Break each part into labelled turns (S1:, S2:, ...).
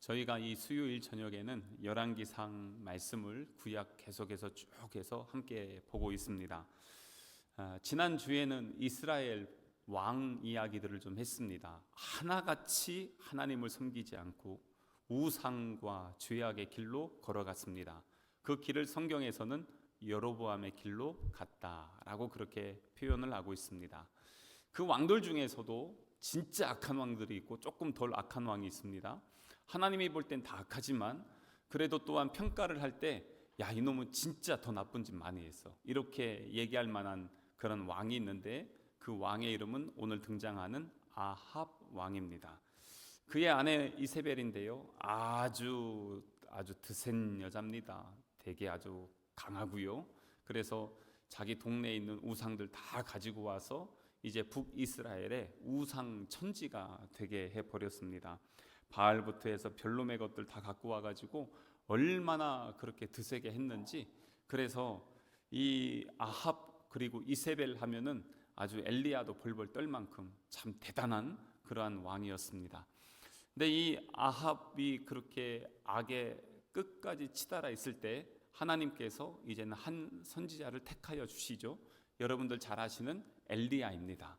S1: 저희가 이 수요일 저녁에는 열왕기상 말씀을 구약 계속해서 쭉 해서 함께 보고 있습니다. 지난 주에는 이스라엘 왕 이야기들을 좀 했습니다. 하나같이 하나님을 섬기지 않고 우상과 죄악의 길로 걸어갔습니다. 그 길을 성경에서는 여로보암의 길로 갔다라고 그렇게 표현을 하고 있습니다. 그 왕들 중에서도 진짜 악한 왕들이 있고 조금 덜 악한 왕이 있습니다. 하나님이 볼 땐 다 악하지만 그래도 또한 평가를 할 때 야, 이놈은 진짜 더 나쁜 짓 많이 했어, 이렇게 얘기할 만한 그런 왕이 있는데, 그 왕의 이름은 오늘 등장하는 아합 왕입니다. 그의 아내 이세벨인데요, 아주 드센 여자입니다. 되게 아주 강하고요. 그래서 자기 동네에 있는 우상들 다 가지고 와서 이제 북이스라엘의 우상 천지가 되게 해버렸습니다. 바알부터 해서 별놈의 것들 다 갖고 와가지고 얼마나 그렇게 드세게 했는지. 그래서 이 아합 그리고 이세벨 하면은 아주 엘리야도 벌벌 떨 만큼 참 대단한 그러한 왕이었습니다. 근데 이 아합이 그렇게 악에 끝까지 치달아 있을 때 하나님께서 이제는 한 선지자를 택하여 주시죠. 여러분들 잘 아시는 엘리야입니다.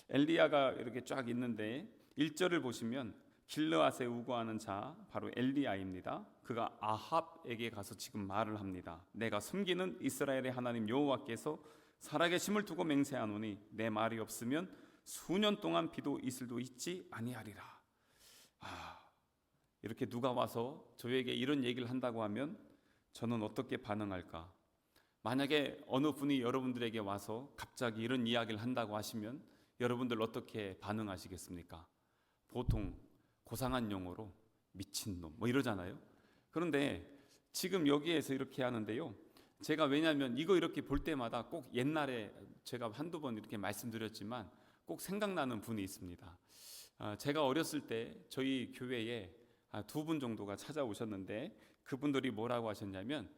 S1: 엘리야가 이렇게 쫙 있는데 1절을 보시면 길르앗에 우거하는 자 바로 엘리야입니다. 그가 아합에게 가서 지금 말을 합니다. 내가 섬기는 이스라엘의 하나님 여호와께서 살아계심을 두고 맹세하노니 내 말이 없으면 수년 동안 비도 이슬도 있지 아니하리라. 이렇게 누가 와서 저에게 이런 얘기를 한다고 하면 저는 어떻게 반응할까? 만약에 어느 분이 여러분들에게 와서 갑자기 이런 이야기를 한다고 하시면 여러분들 어떻게 반응하시겠습니까? 보통 고상한 용어로 미친놈 뭐 이러잖아요. 그런데 지금 여기에서 이렇게 하는데요, 제가 왜냐하면 이거 이렇게 볼 때마다 꼭 옛날에 제가 한두 번 이렇게 말씀드렸지만 꼭 생각나는 분이 있습니다. 제가 어렸을 때 저희 교회에 2분 정도가 찾아오셨는데 그분들이 뭐라고 하셨냐면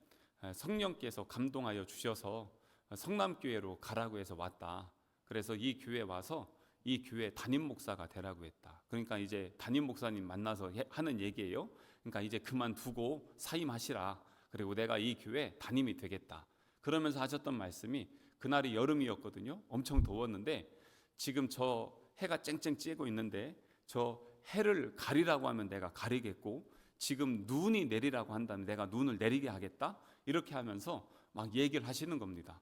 S1: 성령께서 감동하여 주셔서 성남교회로 가라고 해서 왔다. 그래서 이 교회 와서 이 교회 담임 목사가 되라고 했다. 그러니까 이제 담임 목사님 만나서 하는 얘기예요. 그러니까 이제 그만두고 사임하시라. 그리고 내가 이 교회 담임이 되겠다. 그러면서 하셨던 말씀이, 그날이 여름이었거든요. 엄청 더웠는데 지금 저 해가 쨍쨍 쬐고 있는데 저 해를 가리라고 하면 내가 가리겠고, 지금 눈이 내리라고 한다면 내가 눈을 내리게 하겠다. 이렇게 하면서 막 얘기를 하시는 겁니다.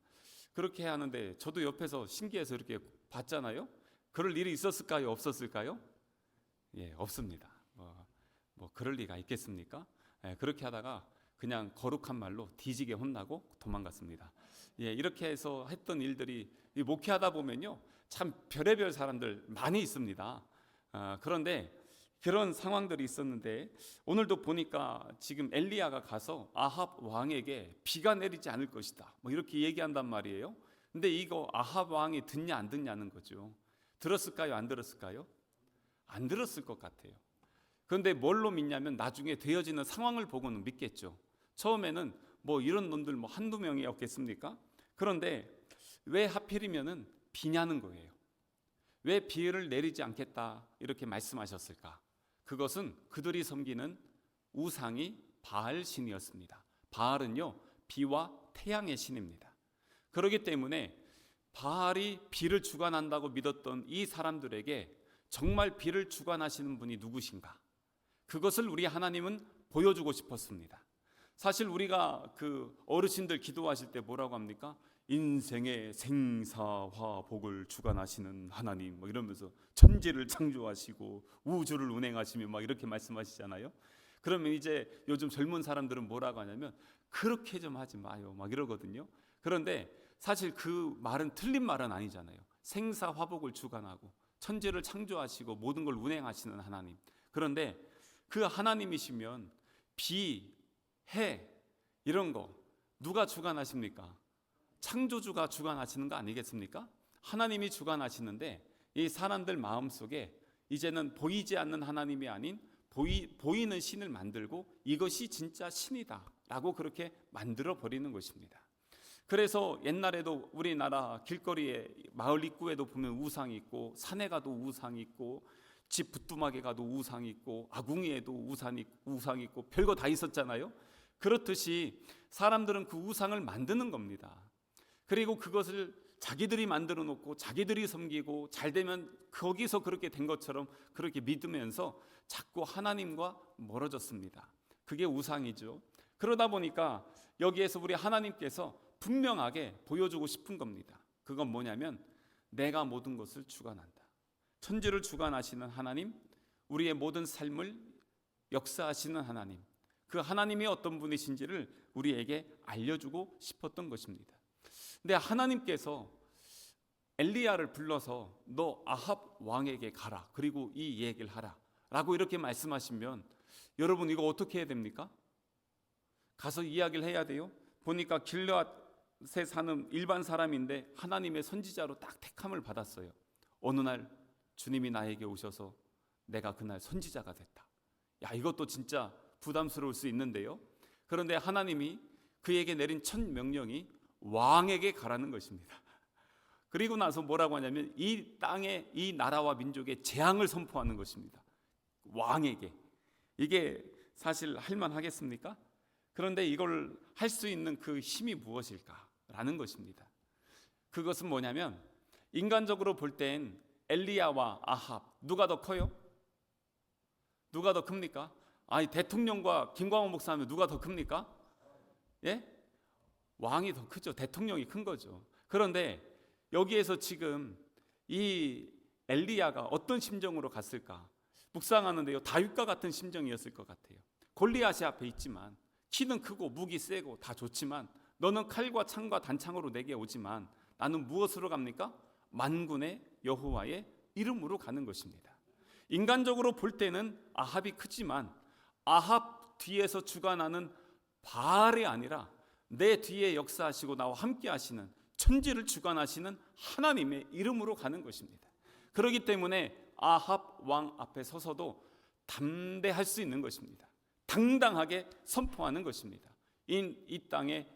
S1: 그렇게 하는데 저도 옆에서 신기해서 이렇게 봤잖아요. 그럴 일이 있었을까요? 없었을까요? 예, 없습니다. 뭐 그럴 리가 있겠습니까? 예, 그렇게 하다가 그냥 거룩한 말로 뒤지게 혼나고 도망갔습니다. 예, 이렇게 해서 했던 일들이 목회하다 보면요, 참 별의별 사람들 많이 있습니다. 그런데 그런 상황들이 있었는데 오늘도 보니까 지금 엘리야가 가서 아합 왕에게 비가 내리지 않을 것이다 뭐 이렇게 얘기한단 말이에요. 근데 이거 아합 왕이 듣냐 안 듣냐는 거죠. 들었을까요? 안 들었을까요? 안 들었을 것 같아요. 그런데 뭘로 믿냐면 나중에 되어지는 상황을 보고는 믿겠죠. 처음에는 뭐 이런 놈들 뭐 한두 명이었겠습니까? 그런데 왜 하필이면은 비냐는 거예요. 왜 비를 내리지 않겠다 이렇게 말씀하셨을까? 그것은 그들이 섬기는 우상이 바알 신이었습니다. 바알은요, 비와 태양의 신입니다. 그렇기 때문에 바알이 비를 주관한다고 믿었던 이 사람들에게 정말 비를 주관하시는 분이 누구신가? 그것을 우리 하나님은 보여주고 싶었습니다. 사실 우리가 그 어르신들 기도하실 때 뭐라고 합니까? 인생의 생사화복을 주관하시는 하나님 뭐 이러면서 천지를 창조하시고 우주를 운행하시며 막 이렇게 말씀하시잖아요. 그러면 이제 요즘 젊은 사람들은 뭐라고 하냐면 그렇게 좀 하지 마요 막 이러거든요. 그런데 사실 그 말은 틀린 말은 아니잖아요. 생사화복을 주관하고 천지를 창조하시고 모든 걸 운행하시는 하나님. 그런데 그 하나님이시면 비, 해 이런 거 누가 주관하십니까? 창조주가 주관하시는 거 아니겠습니까? 하나님이 주관하시는데 이 사람들 마음속에 이제는 보이지 않는 하나님이 아닌 보이는 신을 만들고 이것이 진짜 신이다 라고 그렇게 만들어 버리는 것입니다. 그래서 옛날에도 우리나라 길거리에 마을 입구에도 보면 우상이 있고 산에 가도 우상이 있고 집 부뚜막에 가도 우상이 있고 아궁이에도 우상이 있고 별거 다 있었잖아요. 그렇듯이 사람들은 그 우상을 만드는 겁니다. 그리고 그것을 자기들이 만들어 놓고 자기들이 섬기고 잘 되면 거기서 그렇게 된 것처럼 그렇게 믿으면서 자꾸 하나님과 멀어졌습니다. 그게 우상이죠. 그러다 보니까 여기에서 우리 하나님께서 분명하게 보여주고 싶은 겁니다. 그건 뭐냐면 내가 모든 것을 주관한다. 천지를 주관하시는 하나님, 우리의 모든 삶을 역사하시는 하나님, 그 하나님이 어떤 분이신지를 우리에게 알려주고 싶었던 것입니다. 근데 하나님께서 엘리야를 불러서 너 아합 왕에게 가라, 그리고 이 얘기를 하라 라고 이렇게 말씀하시면 여러분 이거 어떻게 해야 됩니까? 가서 이야기를 해야 돼요. 보니까 길르앗에 사는 일반 사람인데 하나님의 선지자로 딱 택함을 받았어요. 어느 날 주님이 나에게 오셔서 내가 그날 선지자가 됐다. 야, 이것도 진짜 부담스러울 수 있는데요. 그런데 하나님이 그에게 내린 첫 명령이 왕에게 가라는 것입니다. 그리고 나서 뭐라고 하냐면 이 땅에 이 나라와 민족의 재앙을 선포하는 것입니다. 왕에게. 이게 사실 할만하겠습니까? 그런데 이걸 할 수 있는 그 힘이 무엇일까라는 것입니다. 그것은 뭐냐면 인간적으로 볼 땐 엘리야와 아합 누가 더 커요? 누가 더 큽니까? 아니 대통령과 김광호 목사하면 누가 더 큽니까? 예? 왕이 더 크죠. 대통령이 큰 거죠. 그런데 여기에서 지금 이 엘리야가 어떤 심정으로 갔을까? 묵상하는데요, 다윗과 같은 심정이었을 것 같아요. 골리앗이 앞에 있지만 키는 크고 무기 세고 다 좋지만 너는 칼과 창과 단창으로 내게 오지만 나는 무엇으로 갑니까? 만군의 여호와의 이름으로 가는 것입니다. 인간적으로 볼 때는 아합이 크지만 아합 뒤에서 주관하는 바알이 아니라 내 뒤에 역사하시고 나와 함께 하시는 천지를 주관하시는 하나님의 이름으로 가는 것입니다. 그렇기 때문에 아합 왕 앞에 서서도 담대할 수 있는 것입니다. 당당하게 선포하는 것입니다. 이 땅에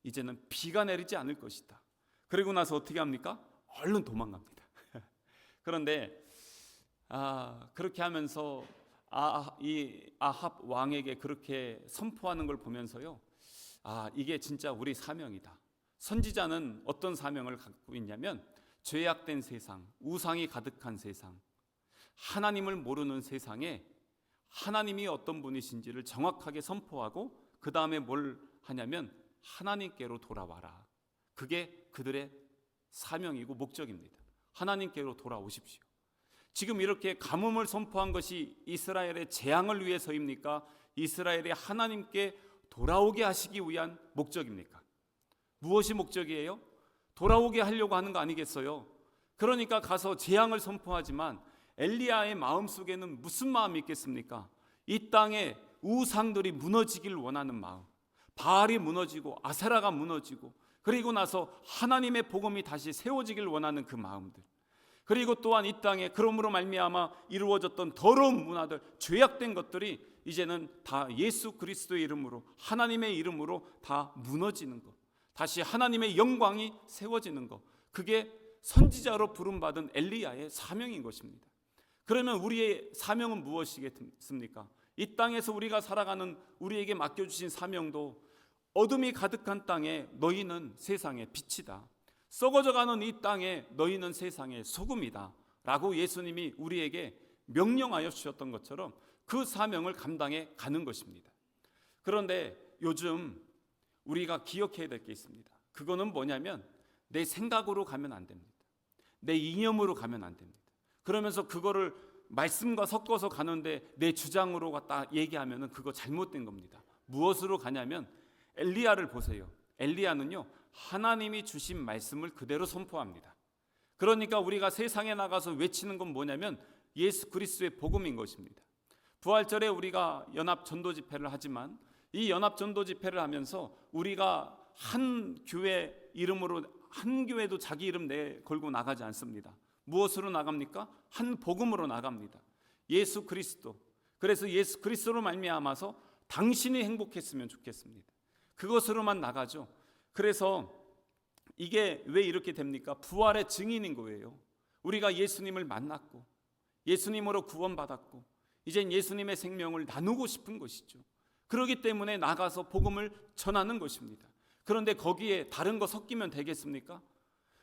S1: 이제는 비가 내리지 않을 것이다. 그리고 나서 어떻게 합니까? 얼른 도망갑니다. 그런데 그렇게 하면서 이 아합 왕에게 그렇게 선포하는 걸 보면서요, 이게 진짜 우리 사명이다. 선지자는 어떤 사명을 갖고 있냐면 죄악된 세상, 우상이 가득한 세상, 하나님을 모르는 세상에 하나님이 어떤 분이신지를 정확하게 선포하고 그 다음에 뭘 하냐면 하나님께로 돌아와라. 그게 그들의 사명이고 목적입니다. 하나님께로 돌아오십시오. 지금 이렇게 가뭄을 선포한 것이 이스라엘의 재앙을 위해서입니까? 이스라엘이 하나님께 돌아오게 하시기 위한 목적입니까? 무엇이 목적이에요? 돌아오게 하려고 하는 거 아니겠어요? 그러니까 가서 재앙을 선포하지만 엘리야의 마음속에는 무슨 마음이 있겠습니까? 이 땅에 우상들이 무너지길 원하는 마음, 바알이 무너지고 아세라가 무너지고 그리고 나서 하나님의 복음이 다시 세워지길 원하는 그 마음들, 그리고 또한 이 땅에 그러므로 말미암아 이루어졌던 더러운 문화들, 죄악된 것들이 이제는 다 예수 그리스도의 이름으로, 하나님의 이름으로 다 무너지는 것, 다시 하나님의 영광이 세워지는 것, 그게 선지자로 부름받은 엘리야의 사명인 것입니다. 그러면 우리의 사명은 무엇이겠습니까? 이 땅에서 우리가 살아가는 우리에게 맡겨주신 사명도 어둠이 가득한 땅에 너희는 세상의 빛이다, 썩어져가는 이 땅에 너희는 세상의 소금이다 라고 예수님이 우리에게 명령하여 주셨던 것처럼 그 사명을 감당해 가는 것입니다. 그런데 요즘 우리가 기억해야 될 게 있습니다. 그거는 뭐냐면 내 생각으로 가면 안 됩니다. 내 이념으로 가면 안 됩니다. 그러면서 그거를 말씀과 섞어서 가는데 내 주장으로 갖다 얘기하면 그거 잘못된 겁니다. 무엇으로 가냐면 엘리야를 보세요. 엘리야는요, 하나님이 주신 말씀을 그대로 선포합니다. 그러니까 우리가 세상에 나가서 외치는 건 뭐냐면 예수 그리스도의 복음인 것입니다. 부활절에 우리가 연합 전도 집회를 하지만 이 연합 전도 집회를 하면서 우리가 한 교회 이름으로, 한 교회도 자기 이름 걸고 나가지 않습니다. 무엇으로 나갑니까? 한 복음으로 나갑니다. 예수 그리스도. 그래서 예수 그리스도로 말미암아서 당신이 행복했으면 좋겠습니다. 그것으로만 나가죠. 그래서 이게 왜 이렇게 됩니까? 부활의 증인인 거예요. 우리가 예수님을 만났고 예수님으로 구원받았고 이젠 예수님의 생명을 나누고 싶은 것이죠. 그렇기 때문에 나가서 복음을 전하는 것입니다. 그런데 거기에 다른 거 섞이면 되겠습니까?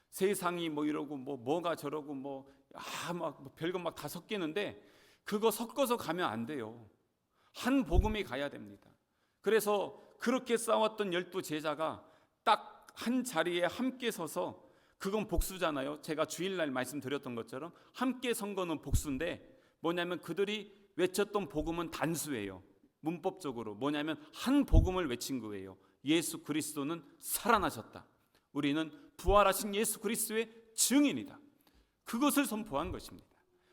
S1: 세상이 뭐 이러고 뭐가 저러고 막 별거 막 다 섞이는데 그거 섞어서 가면 안 돼요. 한 복음이 가야 됩니다. 그래서 그렇게 싸웠던 12 제자가 딱 한 자리에 함께 서서, 그건 복수잖아요. 제가 주일날 말씀드렸던 것처럼 함께 선 거는 복수인데, 뭐냐면 그들이 외쳤던 복음은 단수예요. 문법적으로 뭐냐면 한 복음을 외친 거예요. 예수 그리스도는 살아나셨다. 우리는 부활하신 예수 그리스도의 증인이다. 그것을 선포한 것입니다.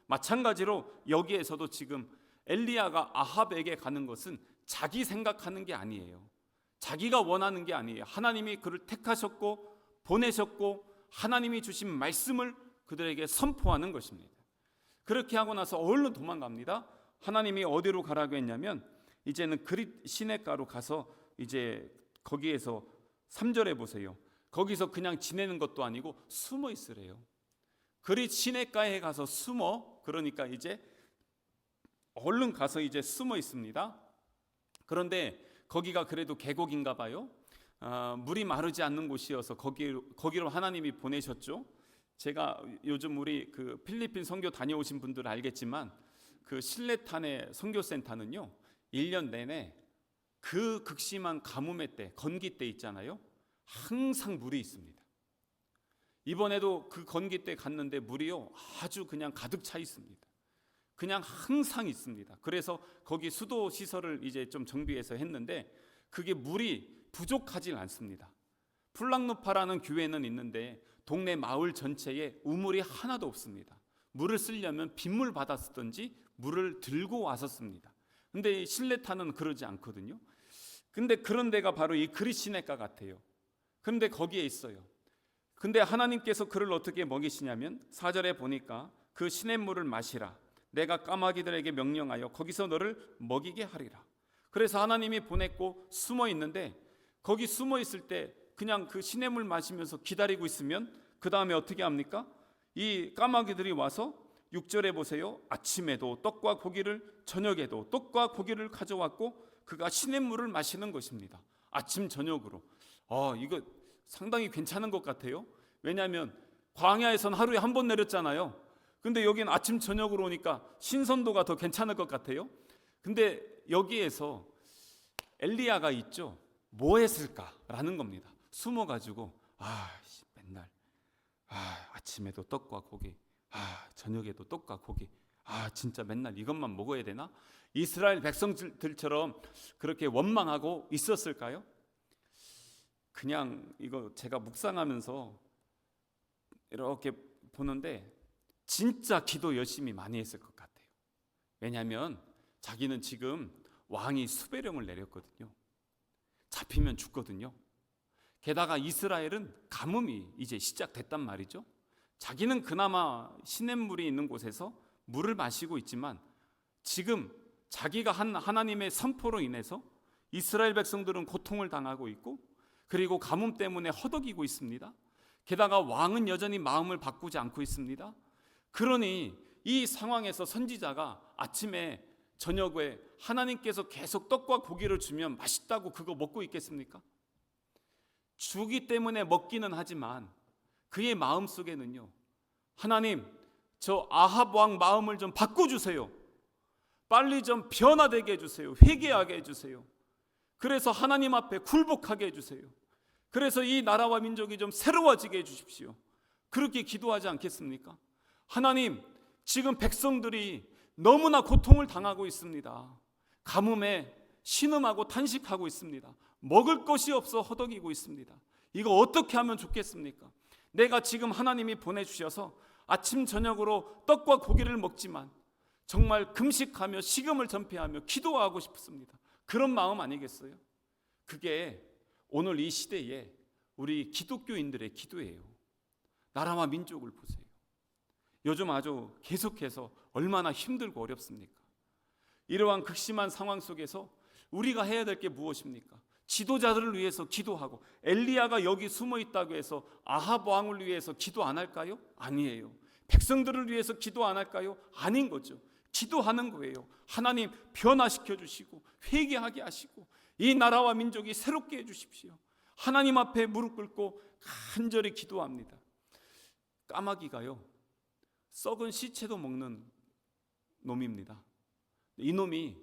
S1: 마찬가지로 여기에서도 지금 엘리야가 아합에게 가는 것은 자기 생각하는 게 아니에요. 자기가 원하는 게 아니에요. 하나님이 그를 택하셨고 보내셨고 하나님이 주신 말씀을 그들에게 선포하는 것입니다. 그렇게 하고 나서 얼른 도망갑니다. 하나님이 어디로 가라고 했냐면 이제는 그릿 시내가로 가서 이제 거기에서 3절에 보세요. 거기서 그냥 지내는 것도 아니고 숨어 있으래요. 그릿 시내가에 가서 숨어, 그러니까 이제 얼른 가서 이제 숨어 있습니다. 그런데 거기가 그래도 계곡인가 봐요. 물이 마르지 않는 곳이어서 거기로 하나님이 보내셨죠. 제가 요즘 우리 그 필리핀 선교 다녀오신 분들 알겠지만 그 실레탄의 선교센터는요 1년 내내 그 극심한 가뭄의 때, 건기 때 있잖아요. 항상 물이 있습니다. 이번에도 그 건기 때 갔는데 물이요 아주 그냥 가득 차 있습니다. 그냥 항상 있습니다. 그래서 거기 수도 시설을 이제 좀 정비해서 했는데 그게 물이 부족하질 않습니다. 풀랑누파라는 교회는 있는데 동네 마을 전체에 우물이 하나도 없습니다. 물을 쓰려면 빗물 받아 쓰든지 물을 들고 와서 씁니다. 근데 실레타는 그러지 않거든요. 근데 그런 데가 바로 이 그리시네가 같아요. 그런데 거기에 있어요. 근데 하나님께서 그를 어떻게 먹이시냐면 4절에 보니까 그 시냇물을 마시라. 내가 까마귀들에게 명령하여 거기서 너를 먹이게 하리라. 그래서 하나님이 보냈고 숨어 있는데 거기 숨어 있을 때 그냥 그 시냇물 마시면서 기다리고 있으면 그 다음에 어떻게 합니까? 이 까마귀들이 와서 6절에 보세요. 아침에도 떡과 고기를, 저녁에도 떡과 고기를 가져왔고 그가 시냇물을 마시는 것입니다. 아침 저녁으로. 이거 상당히 괜찮은 것 같아요. 왜냐하면 광야에선 하루에 한 번 내렸잖아요. 근데 여기는 아침 저녁으로 오니까 신선도가 더 괜찮을 것 같아요. 근데 여기에서 엘리야가 있죠. 뭐 했을까라는 겁니다. 숨어가지고 맨날 아침에도 떡과 고기, 저녁에도 떡과 고기, 진짜 맨날 이것만 먹어야 되나? 이스라엘 백성들처럼 그렇게 원망하고 있었을까요? 그냥 이거 제가 묵상하면서 이렇게 보는데 진짜 기도 열심히 많이 했을 것 같아요. 왜냐하면 자기는 지금 왕이 수배령을 내렸거든요. 잡히면 죽거든요. 게다가 이스라엘은 가뭄이 이제 시작됐단 말이죠. 자기는 그나마 시냇물이 있는 곳에서 물을 마시고 있지만 지금 자기가 한 하나님의 선포로 인해서 이스라엘 백성들은 고통을 당하고 있고 그리고 가뭄 때문에 허덕이고 있습니다. 게다가 왕은 여전히 마음을 바꾸지 않고 있습니다. 그러니 이 상황에서 선지자가 아침에 저녁에 하나님께서 계속 떡과 고기를 주면 맛있다고 그거 먹고 있겠습니까? 주기 때문에 먹기는 하지만 그의 마음속에는요, 하나님 저 아합 왕 마음을 좀 바꿔주세요. 빨리 좀 변화되게 해주세요. 회개하게 해주세요. 그래서 하나님 앞에 굴복하게 해주세요. 그래서 이 나라와 민족이 좀 새로워지게 해주십시오. 그렇게 기도하지 않겠습니까? 하나님, 지금 백성들이 너무나 고통을 당하고 있습니다. 가뭄에 신음하고 탄식하고 있습니다. 먹을 것이 없어 허덕이고 있습니다. 이거 어떻게 하면 좋겠습니까? 내가 지금 하나님이 보내주셔서 아침 저녁으로 떡과 고기를 먹지만 정말 금식하며 식음을 전폐하며 기도하고 싶습니다. 그런 마음 아니겠어요? 그게 오늘 이 시대에 우리 기독교인들의 기도예요. 나라와 민족을 보세요. 요즘 아주 계속해서 얼마나 힘들고 어렵습니까? 이러한 극심한 상황 속에서 우리가 해야 될 게 무엇입니까? 지도자들을 위해서 기도하고 엘리야가 여기 숨어 있다고 해서 아합 왕을 위해서 기도 안 할까요? 아니에요. 백성들을 위해서 기도 안 할까요? 아닌 거죠. 기도하는 거예요. 하나님 변화시켜 주시고 회개하게 하시고 이 나라와 민족이 새롭게 해주십시오. 하나님 앞에 무릎 꿇고 간절히 기도합니다. 까마귀가요, 썩은 시체도 먹는 놈입니다. 이 놈이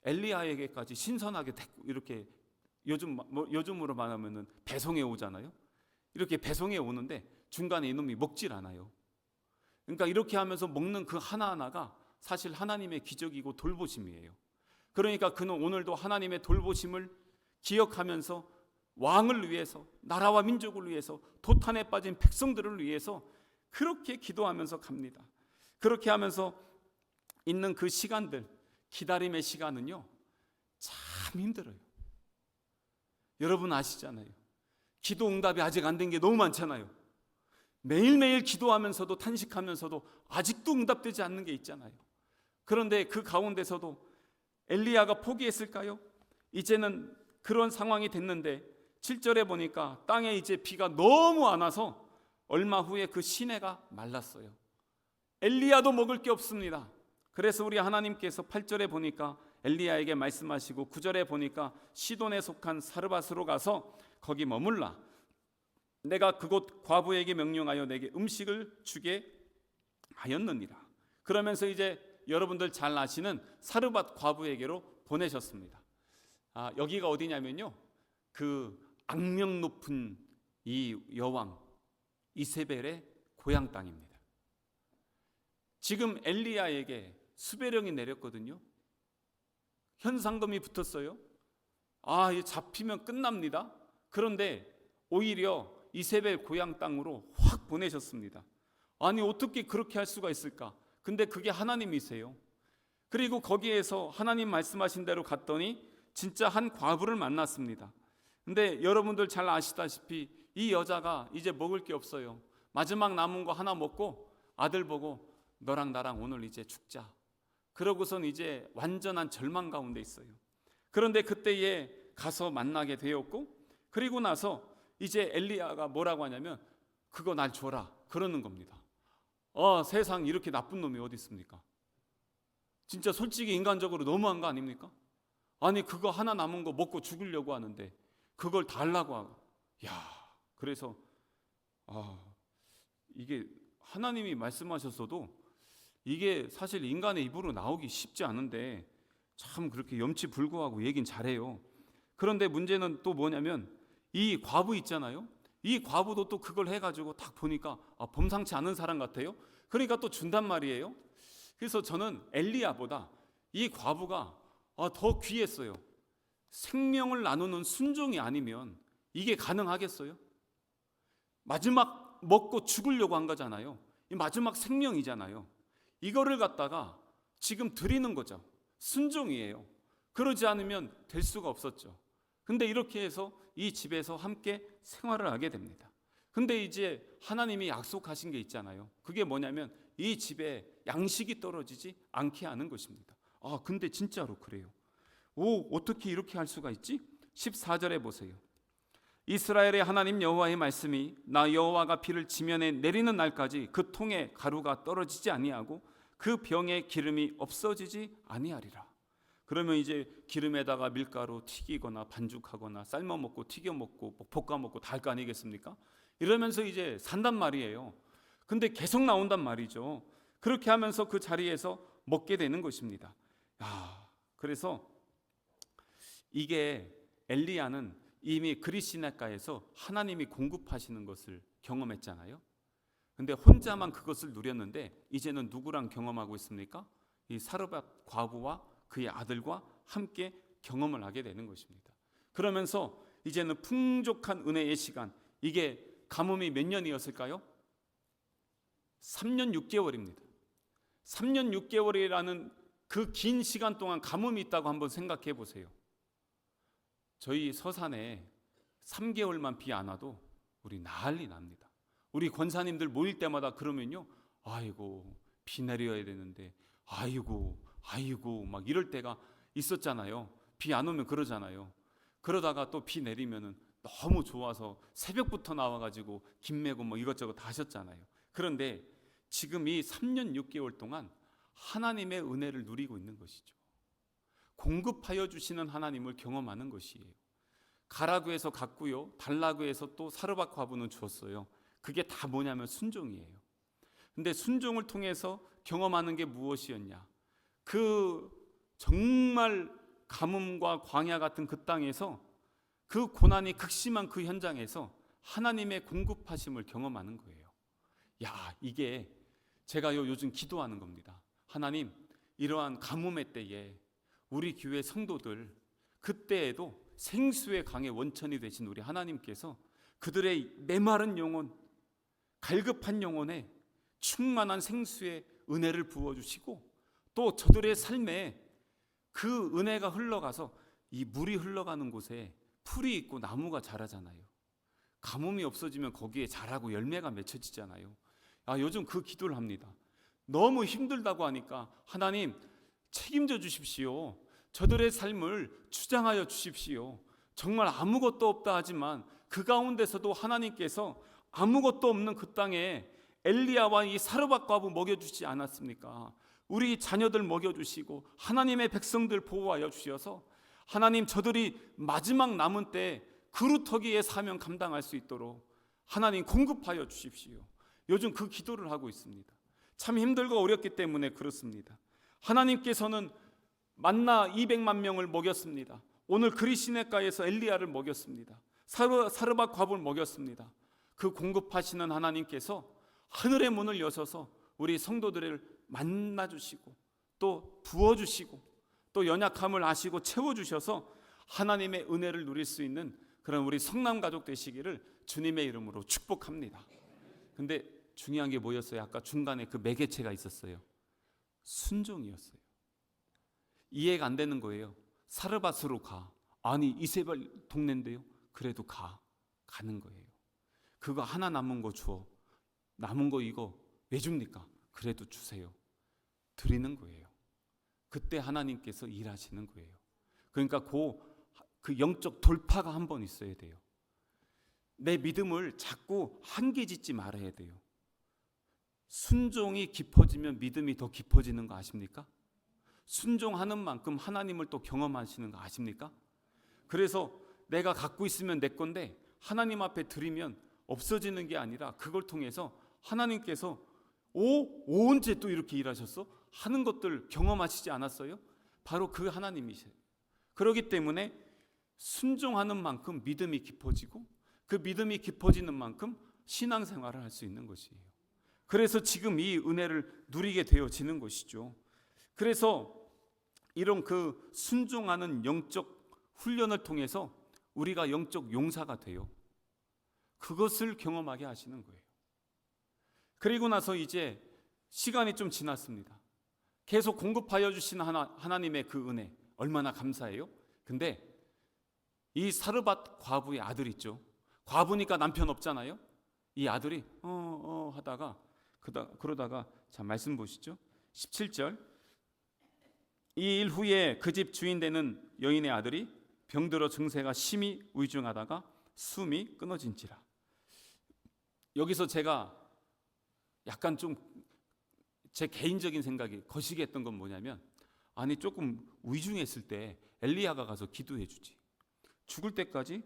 S1: 엘리야에게까지 신선하게 이렇게 요즘으로 말하면은 배송해 오잖아요. 이렇게 배송해 오는데 중간에 이놈이 먹질 않아요. 그러니까 이렇게 하면서 먹는 그 하나하나가 사실 하나님의 기적이고 돌보심이에요. 그러니까 그는 오늘도 하나님의 돌보심을 기억하면서 왕을 위해서, 나라와 민족을 위해서, 도탄에 빠진 백성들을 위해서 그렇게 기도하면서 갑니다. 그렇게 하면서 있는 그 시간들, 기다림의 시간은요, 참 힘들어요. 여러분 아시잖아요. 기도 응답이 아직 안 된 게 너무 많잖아요. 매일매일 기도하면서도 탄식하면서도 아직도 응답되지 않는 게 있잖아요. 그런데 그 가운데서도 엘리야가 포기했을까요? 이제는 그런 상황이 됐는데 7절에 보니까 땅에 이제 비가 너무 안 와서 얼마 후에 그 시내가 말랐어요. 엘리야도 먹을 게 없습니다. 그래서 우리 하나님께서 8절에 보니까 엘리야에게 말씀하시고 9절에 보니까 시돈에 속한 사르밧으로 가서 거기 머물라. 내가 그곳 과부에게 명령하여 내게 음식을 주게 하였느니라. 그러면서 이제 여러분들 잘 아시는 사르밧 과부에게로 보내셨습니다. 여기가 어디냐면요, 그 악명 높은 이 여왕 이세벨의 고향 땅입니다. 지금 엘리야에게 수배령이 내렸거든요. 현상금이 붙었어요. 잡히면 끝납니다. 그런데 오히려 이세벨 고향 땅으로 확 보내셨습니다. 아니 어떻게 그렇게 할 수가 있을까? 근데 그게 하나님이세요. 그리고 거기에서 하나님 말씀하신 대로 갔더니 진짜 한 과부를 만났습니다. 근데 여러분들 잘 아시다시피 이 여자가 이제 먹을 게 없어요. 마지막 남은 거 하나 먹고 아들 보고 너랑 나랑 오늘 이제 죽자. 그러고선 이제 완전한 절망 가운데 있어요. 그런데 그때에 가서 만나게 되었고, 그리고 나서 이제 엘리야가 뭐라고 하냐면 그거 날 줘라 그러는 겁니다. 세상 이렇게 나쁜 놈이 어디 있습니까? 진짜 솔직히 인간적으로 너무한 거 아닙니까? 아니 그거 하나 남은 거 먹고 죽으려고 하는데 그걸 달라고 하고. 그래서 이게 하나님이 말씀하셨어도 이게 사실 인간의 입으로 나오기 쉽지 않은데 참 그렇게 염치불구하고 얘긴 잘해요. 그런데 문제는 또 뭐냐면 이 과부 있잖아요. 이 과부도 또 그걸 해가지고 딱 보니까 범상치 않은 사람 같아요. 그러니까 또 준단 말이에요. 그래서 저는 엘리야보다 이 과부가 더 귀했어요. 생명을 나누는 순종이 아니면 이게 가능하겠어요? 마지막 먹고 죽으려고 한 거잖아요. 이 마지막 생명이잖아요. 이거를 갖다가 지금 드리는 거죠. 순종이에요. 그러지 않으면 될 수가 없었죠. 근데 이렇게 해서 이 집에서 함께 생활을 하게 됩니다. 근데 이제 하나님이 약속하신 게 있잖아요. 그게 뭐냐면 이 집에 양식이 떨어지지 않게 하는 것입니다. 근데 진짜로 그래요. 어떻게 이렇게 할 수가 있지? 14절에 보세요. 이스라엘의 하나님 여호와의 말씀이 나 여호와가 비를 지면에 내리는 날까지 그 통에 가루가 떨어지지 아니하고 그 병에 기름이 없어지지 아니하리라. 그러면 이제 기름에다가 밀가루 튀기거나 반죽하거나 삶아 먹고 튀겨 먹고 볶아 먹고 다 할 거 아니겠습니까? 이러면서 이제 산단 말이에요. 근데 계속 나온단 말이죠. 그렇게 하면서 그 자리에서 먹게 되는 것입니다. 그래서 이게 엘리야는 이미 그릿시내가에서 하나님이 공급하시는 것을 경험했잖아요. 근데 혼자만 그것을 누렸는데 이제는 누구랑 경험하고 있습니까? 이 사르밧 과부와 그의 아들과 함께 경험을 하게 되는 것입니다. 그러면서 이제는 풍족한 은혜의 시간, 이게 가뭄이 몇 년이었을까요? 3년 6개월입니다. 3년 6개월이라는 그 긴 시간 동안 가뭄이 있다고 한번 생각해 보세요. 저희 서산에 3개월만 비 안 와도 우리 난리 납니다. 우리 권사님들 모일 때마다 그러면요, 아이고 비 내려야 되는데 아이고 막 이럴 때가 있었잖아요. 비 안 오면 그러잖아요. 그러다가 또 비 내리면은 너무 좋아서 새벽부터 나와가지고 김 메고 뭐 이것저것 다 하셨잖아요. 그런데 지금 이 3년 6개월 동안 하나님의 은혜를 누리고 있는 것이죠. 공급하여 주시는 하나님을 경험하는 것이에요. 가라고 해서 갔고요, 달라고 해서 또 사르밧 과부는 주었어요. 그게 다 뭐냐면 순종이에요. 근데 순종을 통해서 경험하는 게 무엇이었냐? 그 정말 가뭄과 광야 같은 그 땅에서, 그 고난이 극심한 그 현장에서 하나님의 공급하심을 경험하는 거예요. 야, 이게 제가 요즘 기도하는 겁니다. 하나님, 이러한 가뭄의 때에 우리 교회 성도들, 그때에도 생수의 강의 원천이 되신 우리 하나님께서 그들의 메마른 영혼, 갈급한 영혼에 충만한 생수의 은혜를 부어주시고, 또 저들의 삶에 그 은혜가 흘러가서, 이 물이 흘러가는 곳에 풀이 있고 나무가 자라잖아요. 가뭄이 없어지면 거기에 자라고 열매가 맺혀지잖아요. 요즘 그 기도를 합니다. 너무 힘들다고 하니까 하나님 책임져 주십시오. 저들의 삶을 주장하여 주십시오. 정말 아무것도 없다 하지만 그 가운데서도 하나님께서 아무것도 없는 그 땅에 엘리야와 이 사르밧 과부 먹여주지 않았습니까? 우리 자녀들 먹여주시고 하나님의 백성들 보호하여 주셔서 하나님, 저들이 마지막 남은 때 그루터기의 사명 감당할 수 있도록 하나님 공급하여 주십시오. 요즘 그 기도를 하고 있습니다. 참 힘들고 어렵기 때문에 그렇습니다. 하나님께서는 만나 200만 명을 먹였습니다. 오늘 그리시네가에서 엘리야를 먹였습니다. 사르밧 과부를 먹였습니다. 그 공급하시는 하나님께서 하늘의 문을 여셔서 우리 성도들을 만나주시고 또 부어주시고 또 연약함을 아시고 채워주셔서 하나님의 은혜를 누릴 수 있는 그런 우리 성남 가족 되시기를 주님의 이름으로 축복합니다. 근데 중요한 게 뭐였어요? 아까 중간에 그 매개체가 있었어요. 순종이었어요. 이해가 안 되는 거예요. 사르밧으로 가. 아니 이세벨 동네인데요. 그래도 가는 거예요. 그거 하나 남은 거 줘. 남은 거 이거 왜 줍니까? 그래도 주세요. 드리는 거예요. 그때 하나님께서 일하시는 거예요. 그러니까 그 영적 돌파가 한 번 있어야 돼요. 내 믿음을 자꾸 한계 짓지 말아야 돼요. 순종이 깊어지면 믿음이 더 깊어지는 거 아십니까? 순종하는 만큼 하나님을 또 경험하시는 거 아십니까? 그래서 내가 갖고 있으면 내 건데 하나님 앞에 드리면 없어지는 게 아니라 그걸 통해서 하나님께서 언제 또 이렇게 일하셨어? 하는 것들 경험하시지 않았어요? 바로 그 하나님이세요. 그렇기 때문에 순종하는 만큼 믿음이 깊어지고 그 믿음이 깊어지는 만큼 신앙생활을 할 수 있는 것이에요. 그래서 지금 이 은혜를 누리게 되어지는 것이죠. 그래서 이런 그 순종하는 영적 훈련을 통해서 우리가 영적 용사가 돼요. 그것을 경험하게 하시는 거예요. 그리고 나서 이제 시간이 좀 지났습니다. 계속 공급하여 주시는 하나님의 그 은혜 얼마나 감사해요. 근데 이 사르밧 과부의 아들 있죠. 과부니까 남편 없잖아요. 이 아들이 하다가 그러다가 자 말씀 보시죠. 17절. 이 일 후에 그 집 주인 되는 여인의 아들이 병들어 증세가 심히 위중하다가 숨이 끊어진지라. 여기서 제가 약간 좀 제 개인적인 생각이 거시기 했던 건 뭐냐면, 아니 조금 위중했을 때 엘리야가 가서 기도해 주지. 죽을 때까지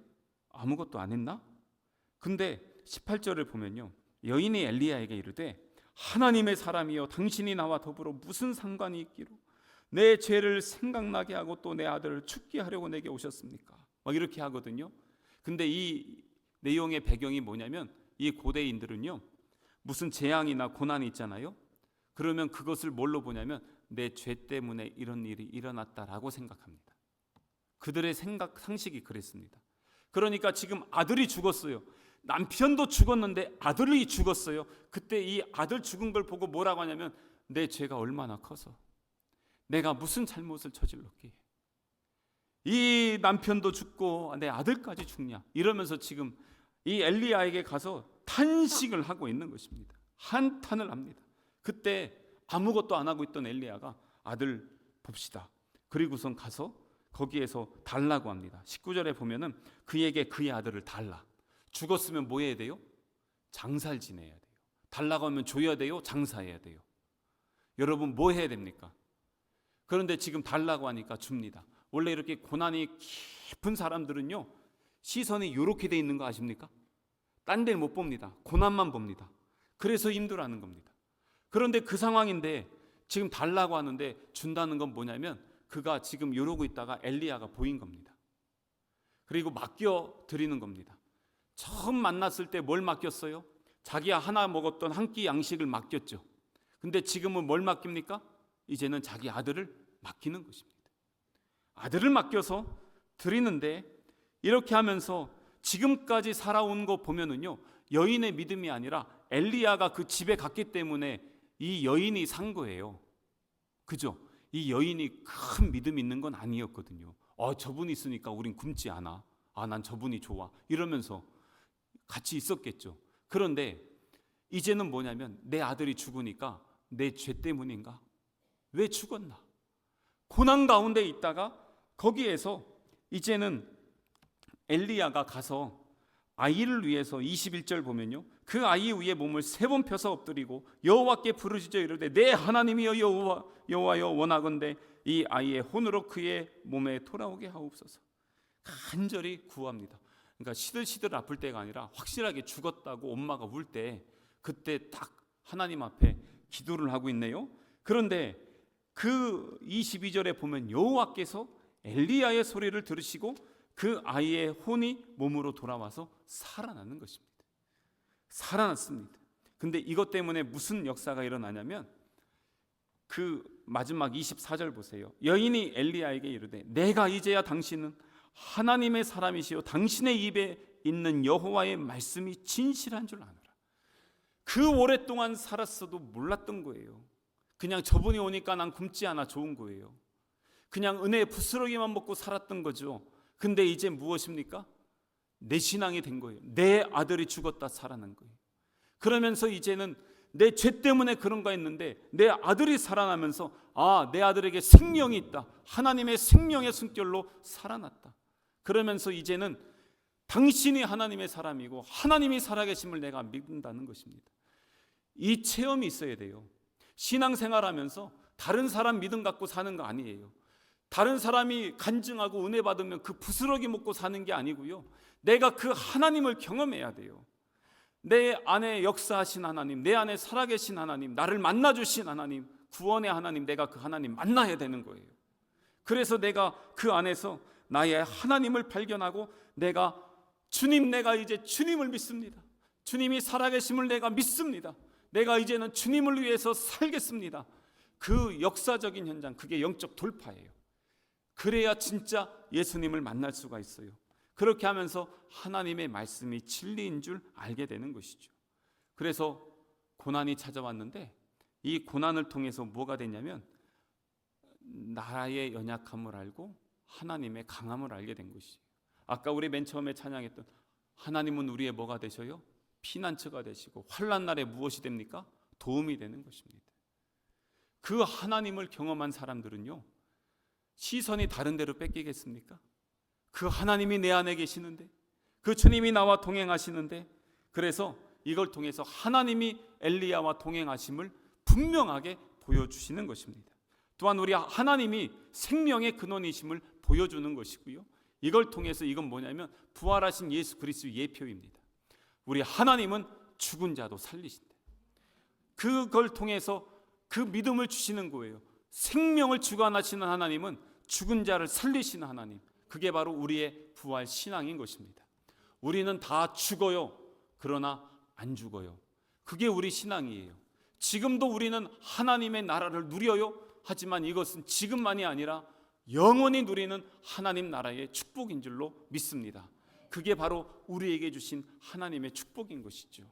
S1: 아무것도 안 했나? 근데 18절을 보면요, 여인이 엘리야에게 이르되 하나님의 사람이여 당신이 나와 더불어 무슨 상관이 있기로 내 죄를 생각나게 하고 또 내 아들을 죽게 하려고 내게 오셨습니까? 막 이렇게 하거든요. 근데 이 내용의 배경이 뭐냐면, 이 고대인들은요 무슨 재앙이나 고난이 있잖아요. 그러면 그것을 뭘로 보냐면 내 죄 때문에 이런 일이 일어났다라고 생각합니다. 그들의 상식이 그랬습니다. 그러니까 지금 아들이 죽었어요. 남편도 죽었는데 아들이 죽었어요. 그때 이 아들 죽은 걸 보고 뭐라고 하냐면, 내 죄가 얼마나 커서 내가 무슨 잘못을 저질렀기에 이 남편도 죽고 내 아들까지 죽냐, 이러면서 지금 이 엘리야에게 가서 탄식을 하고 있는 것입니다. 한탄을 합니다. 그때 아무것도 안 하고 있던 엘리야가 아들 봅시다. 그리고선 가서 거기에서 달라고 합니다. 19절에 보면은 그에게 그의 아들을 달라. 죽었으면 뭐 해야 돼요? 장사를 지내야 돼요. 달라고 하면 줘야 돼요? 장사해야 돼요? 여러분 뭐 해야 됩니까? 그런데 지금 달라고 하니까 줍니다. 원래 이렇게 고난이 깊은 사람들은요, 시선이 이렇게 돼 있는 거 아십니까? 딴 데 못 봅니다. 고난만 봅니다. 그래서 힘들어하는 겁니다. 그런데 그 상황인데 지금 달라고 하는데 준다는 건 뭐냐면 그가 지금 이러고 있다가 엘리야가 보인 겁니다. 그리고 맡겨 드리는 겁니다. 처음 만났을 때 뭘 맡겼어요? 자기가 하나 먹었던 한 끼 양식을 맡겼죠. 근데 지금은 뭘 맡깁니까? 이제는 자기 아들을 맡기는 것입니다. 아들을 맡겨서 드리는데, 이렇게 하면서 지금까지 살아온 거 보면은요, 여인의 믿음이 아니라 엘리야가 그 집에 갔기 때문에 이 여인이 산 거예요. 그죠? 이 여인이 큰 믿음 있는 건 아니었거든요. 저분이 있으니까 우린 굶지 않아. 난 저분이 좋아. 이러면서 같이 있었겠죠. 그런데 이제는 뭐냐면 내 아들이 죽으니까 내 죄 때문인가? 왜 죽었나? 고난 가운데 있다가 거기에서 이제는 엘리야가 가서 아이를 위해서 21절 보면요, 그 아이 위에 몸을 3번 펴서 엎드리고 여호와께 부르짖어 이르되 내 하나님이여 여호와여 원하건대 이 아이의 혼으로 그의 몸에 돌아오게 하옵소서. 간절히 구합니다. 그러니까 시들시들 아플 때가 아니라 확실하게 죽었다고 엄마가 울 때, 그때 딱 하나님 앞에 기도를 하고 있네요. 그런데 그 22절에 보면 여호와께서 엘리야의 소리를 들으시고 그 아이의 혼이 몸으로 돌아와서 살아나는 것입니다. 살아났습니다. 근데 이것 때문에 무슨 역사가 일어나냐면 그 마지막 24절 보세요. 여인이 엘리야에게 이르되 내가 이제야 당신은 하나님의 사람이시요 당신의 입에 있는 여호와의 말씀이 진실한 줄 아노라. 그 오랫동안 살았어도 몰랐던 거예요. 그냥 저분이 오니까 난 굶지 않아 좋은 거예요. 그냥 은혜의 부스러기만 먹고 살았던 거죠. 근데 이제 무엇입니까? 내 신앙이 된 거예요. 내 아들이 죽었다 살아난 거예요. 그러면서 이제는 내 죄 때문에 그런가 했는데 내 아들이 살아나면서 내 아들에게 생명이 있다. 하나님의 생명의 숨결로 살아났다. 그러면서 이제는 당신이 하나님의 사람이고 하나님이 살아계심을 내가 믿는다는 것입니다. 이 체험이 있어야 돼요. 신앙생활하면서 다른 사람 믿음 갖고 사는 거 아니에요. 다른 사람이 간증하고 은혜 받으면 그 부스러기 먹고 사는 게 아니고요, 내가 그 하나님을 경험해야 돼요. 내 안에 역사하신 하나님, 내 안에 살아계신 하나님, 나를 만나주신 하나님, 구원의 하나님, 내가 그 하나님 만나야 되는 거예요. 그래서 내가 그 안에서 나의 하나님을 발견하고 내가 이제 주님을 믿습니다. 주님이 살아계심을 내가 믿습니다. 내가 이제는 주님을 위해서 살겠습니다. 그 역사적인 현장, 그게 영적 돌파예요. 그래야 진짜 예수님을 만날 수가 있어요. 그렇게 하면서 하나님의 말씀이 진리인 줄 알게 되는 것이죠. 그래서 고난이 찾아왔는데 이 고난을 통해서 뭐가 됐냐면 나의 연약함을 알고 하나님의 강함을 알게 된 것이에요. 아까 우리 맨 처음에 찬양했던 하나님은 우리의 뭐가 되셔요? 피난처가 되시고 환난 날에 무엇이 됩니까? 도움이 되는 것입니다. 그 하나님을 경험한 사람들은요, 시선이 다른 데로 뺏기겠습니까? 그 하나님이 내 안에 계시는데, 그 주님이 나와 동행하시는데, 그래서 이걸 통해서 하나님이 엘리야와 동행하심을 분명하게 보여주시는 것입니다. 또한 우리 하나님이 생명의 근원이심을 보여주는 것이고요, 이걸 통해서 이건 뭐냐면 부활하신 예수 그리스도의 예표입니다. 우리 하나님은 죽은 자도 살리신다. 그걸 통해서 그 믿음을 주시는 거예요. 생명을 주관하시는 하나님은 죽은 자를 살리시는 하나님, 그게 바로 우리의 부활 신앙인 것입니다. 우리는 다 죽어요. 그러나 안 죽어요. 그게 우리 신앙이에요. 지금도 우리는 하나님의 나라를 누려요. 하지만 이것은 지금만이 아니라 영원히 누리는 하나님 나라의 축복인 줄로 믿습니다. 그게 바로 우리에게 주신 하나님의 축복인 것이죠.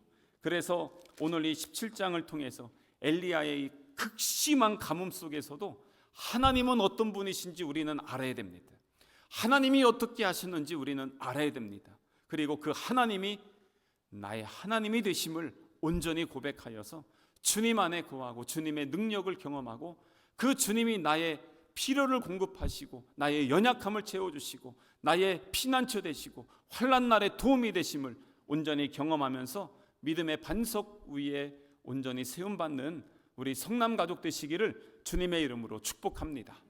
S1: 그래서 오늘 이 17장을 통해서 엘리야의 이 극심한 가뭄 속에서도 하나님은 어떤 분이신지 우리는 알아야 됩니다. 하나님이 어떻게 하시는지 우리는 알아야 됩니다. 그리고 그 하나님이 나의 하나님이 되심을 온전히 고백하여서 주님 안에 거하고 주님의 능력을 경험하고 그 주님이 나의 필요를 공급하시고 나의 연약함을 채워주시고 나의 피난처 되시고 환난 날에 도움이 되심을 온전히 경험하면서 믿음의 반석 위에 온전히 세움받는 우리 성남 가족 되시기를 주님의 이름으로 축복합니다.